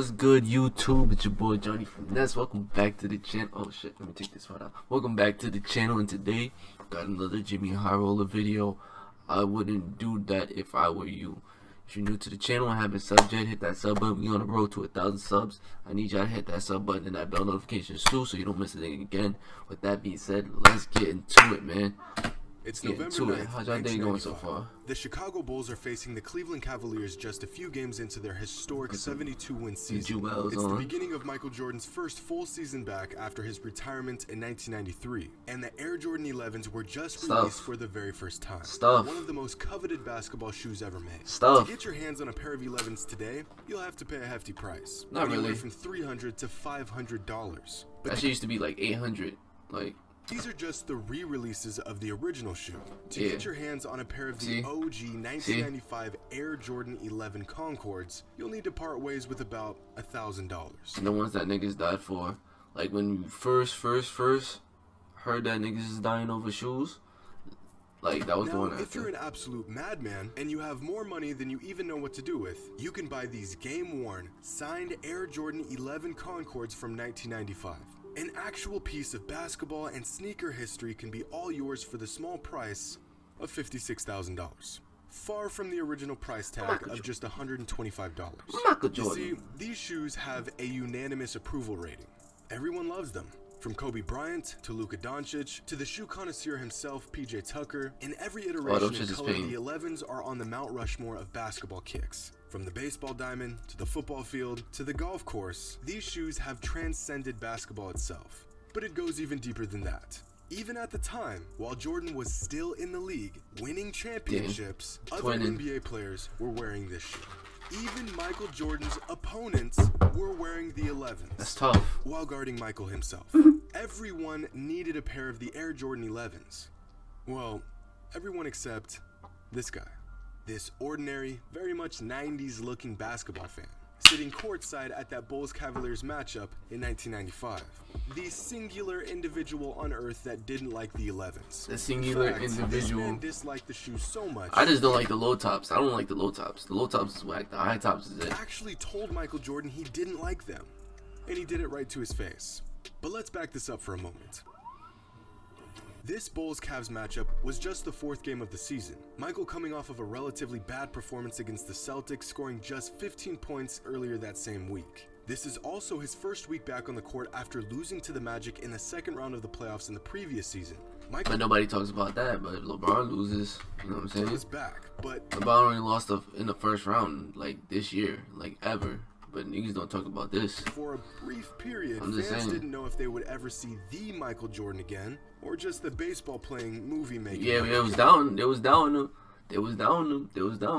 What's good, YouTube? It's your boy Johnny Finesse. Welcome back to the channel. Oh shit, let me take this one out. Welcome back to the channel, and today got another Jimmy Highroller video. I wouldn't do that if I were you. If you're new to the channel and haven't subbed yet, hit that sub button. We're on the road to 1,000 subs. I need y'all to hit that sub button and that bell notifications too, so you don't miss a thing again. With that being said, let's get into it, man. It's November 9th, How's your day going so far? The Chicago Bulls are facing the Cleveland Cavaliers just a few games into their historic 72-win season. It's the beginning of Michael Jordan's first full season back after his retirement in 1993, and the Air Jordan 11s were just released for the very first time. One of the most coveted basketball shoes ever made. To get your hands on a pair of 11s today, you'll have to pay a hefty price. Not really. From $300 to $500. That shit used to be like $800. Like. These are just the re-releases of the original shoe. To get your hands on a pair of the OG 1995 Air Jordan 11 Concords, you'll need to part ways with about $1,000. And the ones that niggas died for, like when you first heard that niggas is dying over shoes, like that was the one. If you're an absolute madman and you have more money than you even know what to do with, you can buy these game-worn, signed Air Jordan 11 Concords from 1995. An actual piece of basketball and sneaker history can be all yours for the small price of $56,000. Far from the original price tag of just $125. You see, these shoes have a unanimous approval rating. Everyone loves them. From Kobe Bryant to Luka Doncic to the shoe connoisseur himself, PJ Tucker, in every iteration and color, the 11s are on the Mount Rushmore of basketball kicks. From the baseball diamond to the football field to the golf course, these shoes have transcended basketball itself. But it goes even deeper than that. Even at the time, while Jordan was still in the league, winning championships, other NBA players were wearing this shoe. Even Michael Jordan's opponents were wearing the 11s. That's tough. While guarding Michael himself. Everyone needed a pair of the Air Jordan 11s. Well, everyone except this guy. This ordinary, very much 90s looking basketball fan, sitting courtside at that Bulls-Cavaliers matchup in 1995. The singular individual on earth that didn't like the 11s. The singular individual. This man disliked the shoe so much. I just don't like the low tops. I don't like the low tops. The low tops is whack. The high tops is it. Actually told Michael Jordan he didn't like them. And he did it right to his face. But let's back this up for a moment. This Bulls-Cavs matchup was just the fourth game of the season. Michael coming off of a relatively bad performance against the Celtics, scoring just 15 points earlier that same week. This is also his first week back on the court after losing to the Magic in the second round of the playoffs in the previous season. But nobody talks about that, but LeBron loses, you know what I'm saying? He's back, but LeBron only lost in the first round, like this year, like ever. But niggas don't talk about this. For a brief period, fans didn't know if they would ever see the Michael Jordan again, or just the baseball playing, movie making. Yeah, it was down. It was down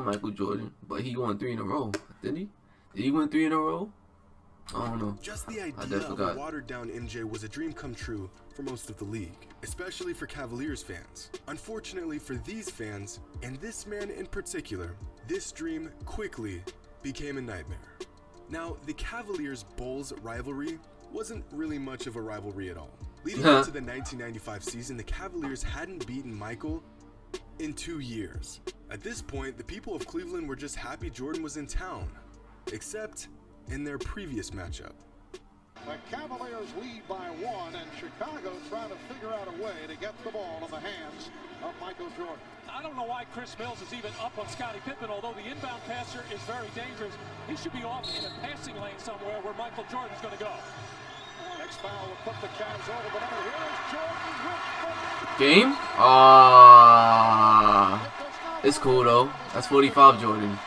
Michael Jordan. But he won 3 in a row, didn't he? Did he win 3 in a row? I don't know. Just the idea of a watered down MJ was a dream come true for most of the league, especially for Cavaliers fans. Unfortunately for these fans, and this man in particular, this dream quickly became a nightmare. Now, the Cavaliers-Bulls rivalry wasn't really much of a rivalry at all. Leading up to the 1995 season, the Cavaliers hadn't beaten Michael in 2 years. At this point, the people of Cleveland were just happy Jordan was in town, except in their previous matchup. The Cavaliers lead by 1, and Chicago trying to figure out a way to get the ball in the hands of Michael Jordan. I don't know why Chris Mills is even up on Scottie Pippen, although the inbound passer is very dangerous. He should be off in a passing lane somewhere where Michael Jordan's going to go. Next foul will put the Cavs over, but here's Jordan with game? It's cool though. That's 45 Jordan.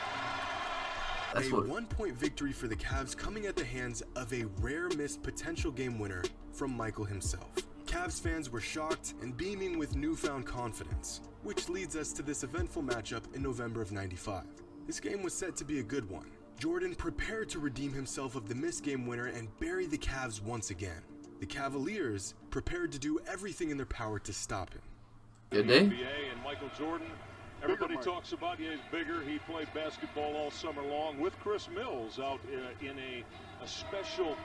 That's a 1-point victory for the Cavs coming at the hands of a rare missed potential game winner from Michael himself. Cavs fans were shocked and beaming with newfound confidence, which leads us to this eventful matchup in November of '95. This game was set to be a good one. Jordan prepared to redeem himself of the missed game winner and bury the Cavs once again. The Cavaliers prepared to do everything in their power to stop him. Did they? NBA and Michael Jordan. Everybody talks about he's bigger. He played basketball all summer long with Chris Mills out in a special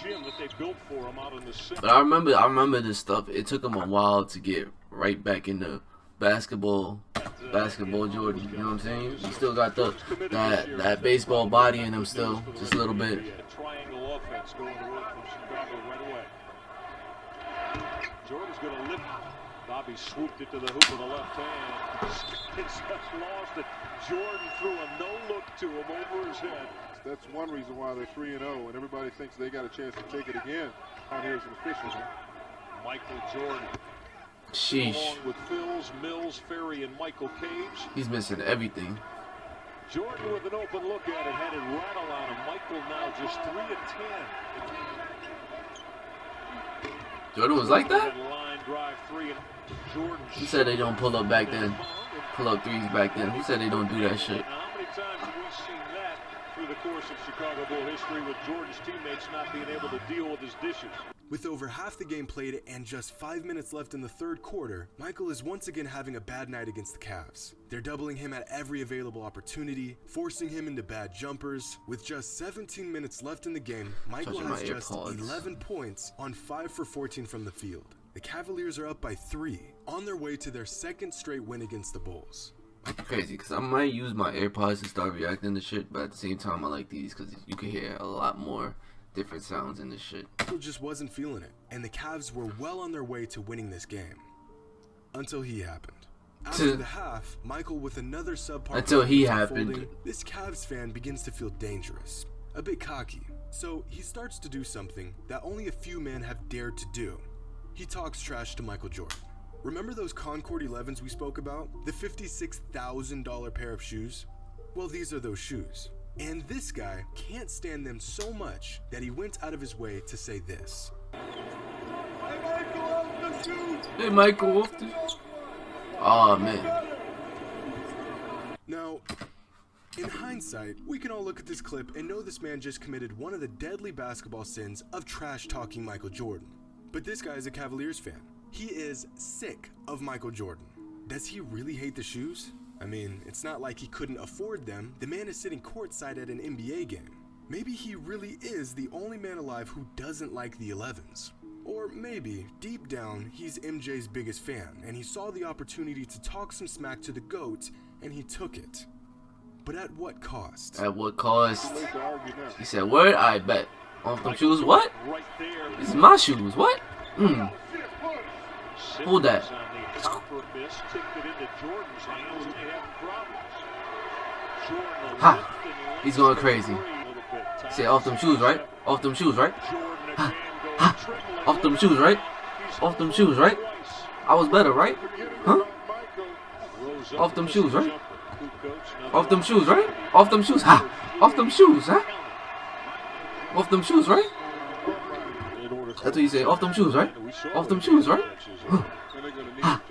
gym that they built for him out in the city. But I remember this stuff. It took him a while to get right back into basketball basketball Jordan. You know what I'm saying? He still got that baseball body in him still, just a little bit. Triangle offense going to work from Chicago right away. Jordan's going to lift. Bobby swooped it to the hoop with the left hand. It's just lost it. Jordan threw a no-look to him over his head. That's one reason why they're 3-0, and everybody thinks they got a chance to take it again. Out here as an official. Michael Jordan. Sheesh. Along with Phils, Mills, Ferry, and Michael Cage. He's missing everything. Jordan with an open look at it, had it rattle on him. Michael now just 3 of 10. Jordan was like that? Line drive 3, and Jordan. He said they don't pull up back then. Pull up threes back then. He said they don't do that shit. How many times have we seen that through the course of Chicago Bull history with Jordan's teammates not being able to deal with his dishes? With over half the game played and just 5 minutes left in the third quarter, Michael is once again having a bad night against the Cavs. They're doubling him at every available opportunity, forcing him into bad jumpers. With just 17 minutes left in the game, Michael has just 11 points on 5 for 14 from the field. The Cavaliers are up by 3, on their way to their second straight win against the Bulls. Crazy, because I might use my AirPods to start reacting to shit, but at the same time I like these because you can hear a lot more different sounds in this shit. Michael just wasn't feeling it, and the Cavs were well on their way to winning this game. Until he happened. After the half, Michael with another subpar until he happened. This Cavs fan begins to feel dangerous, a bit cocky. So he starts to do something that only a few men have dared to do. He talks trash to Michael Jordan. Remember those Concord 11s we spoke about? The $56,000 pair of shoes? Well, these are those shoes. And this guy can't stand them so much that he went out of his way to say this. Hey, Michael, off the... Oh, man. Now, in hindsight, we can all look at this clip and know this man just committed one of the deadly basketball sins of trash-talking Michael Jordan. But this guy is a Cavaliers fan. He is sick of Michael Jordan. Does he really hate the shoes? I mean, it's not like he couldn't afford them. The man is sitting courtside at an NBA game. Maybe he really is the only man alive who doesn't like the 11s. Or maybe, deep down, he's MJ's biggest fan, and he saw the opportunity to talk some smack to the GOAT, and he took it. But at what cost? At what cost? He said, word? I bet. Off them shoes? What? These are my shoes. What? Hold that. Ha! He's going crazy. He said, off them shoes, right? Off them shoes, right? Ha! Ha! Off them shoes, right? Off them shoes, right? I was better, right? Huh? Off them shoes, right? Off them shoes, right? Off them shoes, ha! Off them shoes, huh? Off them shoes, right? That's what you say. Off them shoes, right? Off them shoes, right? Huh. Ha!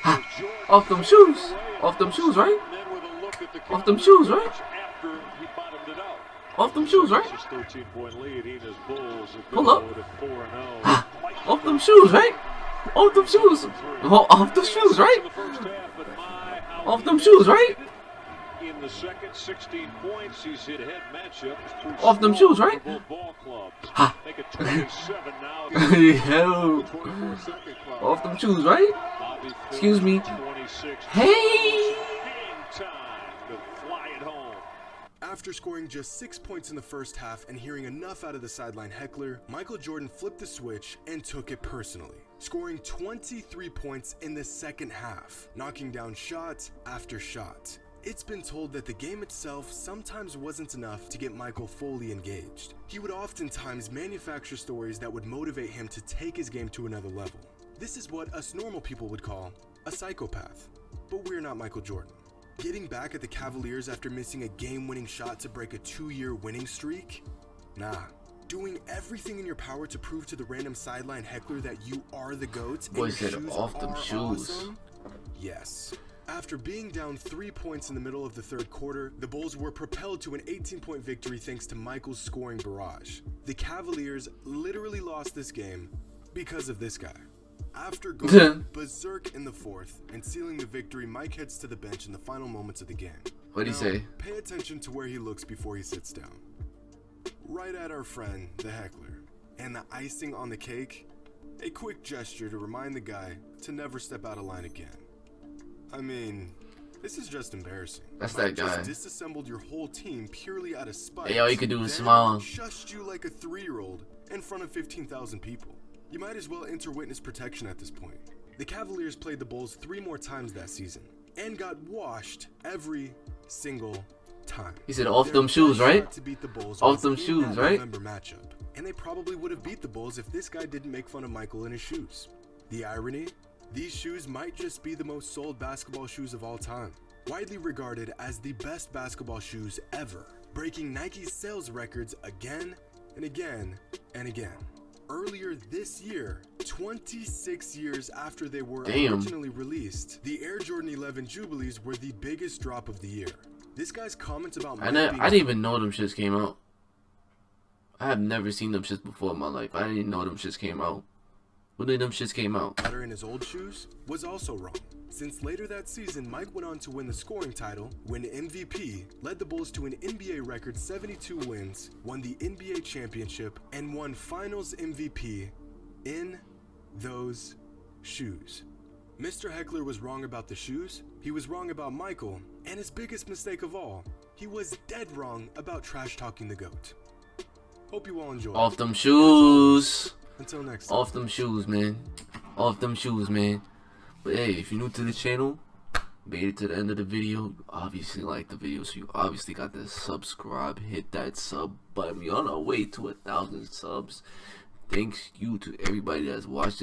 Ha! Off them shoes. Off them shoes, right? Off them shoes, right? Off them shoes, right? Pull up. Ha! Off them shoes, right? Off them shoes. Off the shoes, right? Off them shoes, right? In the second 16 points, he's hit head matchup. Off them shoes, right? Ha! Make it 27 now. Yo. Off them shoes, right? Excuse me. Hey! After scoring just 6 points in the first half and hearing enough out of the sideline heckler, Michael Jordan flipped the switch and took it personally, scoring 23 points in the second half, knocking down shot after shot. It's been told that the game itself sometimes wasn't enough to get Michael fully engaged. He would oftentimes manufacture stories that would motivate him to take his game to another level. This is what us normal people would call a psychopath. But we're not Michael Jordan. Getting back at the Cavaliers after missing a game-winning shot to break a 2-year winning streak? Nah. Doing everything in your power to prove to the random sideline heckler that you are the GOAT and your shoes off them shoes. Awesome? Yes. After being down 3 points in the middle of the third quarter, the Bulls were propelled to an 18-point victory thanks to Michael's scoring barrage. The Cavaliers literally lost this game because of this guy. After going berserk in the fourth and sealing the victory, Mike heads to the bench in the final moments of the game. What'd he say? Pay attention to where he looks before he sits down. Right at our friend, the heckler. And the icing on the cake? A quick gesture to remind the guy to never step out of line again. I mean, this is just embarrassing. That's that guy. Just disassembled your whole team purely out of spite. Hey, all you can do is then smile. Shushed you like a 3-year-old in front of 15,000 people. You might as well enter witness protection at this point. The Cavaliers played the Bulls 3 more times that season and got washed every single time. He said off them shoes, right? To beat the Bulls off them shoes, right? November matchup. And they probably would have beat the Bulls if this guy didn't make fun of Michael in his shoes. The irony? These shoes might just be the most sold basketball shoes of all time. Widely regarded as the best basketball shoes ever, breaking Nike's sales records again and again and again. Earlier this year, 26 years after they were originally released, the Air Jordan 11 Jubilees were the biggest drop of the year. This guy's comments about I didn't even know them shits came out. I have never seen them shits before in my life. I didn't even know them shits came out. When did them shits came out? Better in his old shoes was also wrong, since later that season Mike went on to win the scoring title, win MVP, led the Bulls to an NBA record 72 wins, won the NBA championship, and won Finals MVP in those shoes. Mr. Heckler was wrong about the shoes, he was wrong about Michael, and his biggest mistake of all, he was dead wrong about trash talking the GOAT. Hope you all enjoy. Off them shoes. Until next time. Off them shoes, man. Off them shoes, man. But hey, if you're new to the channel, made it to the end of the video, you obviously like the video, so you obviously got to subscribe, hit that sub button. We're on our way to 1,000 subs. Thanks you to everybody that's watched it.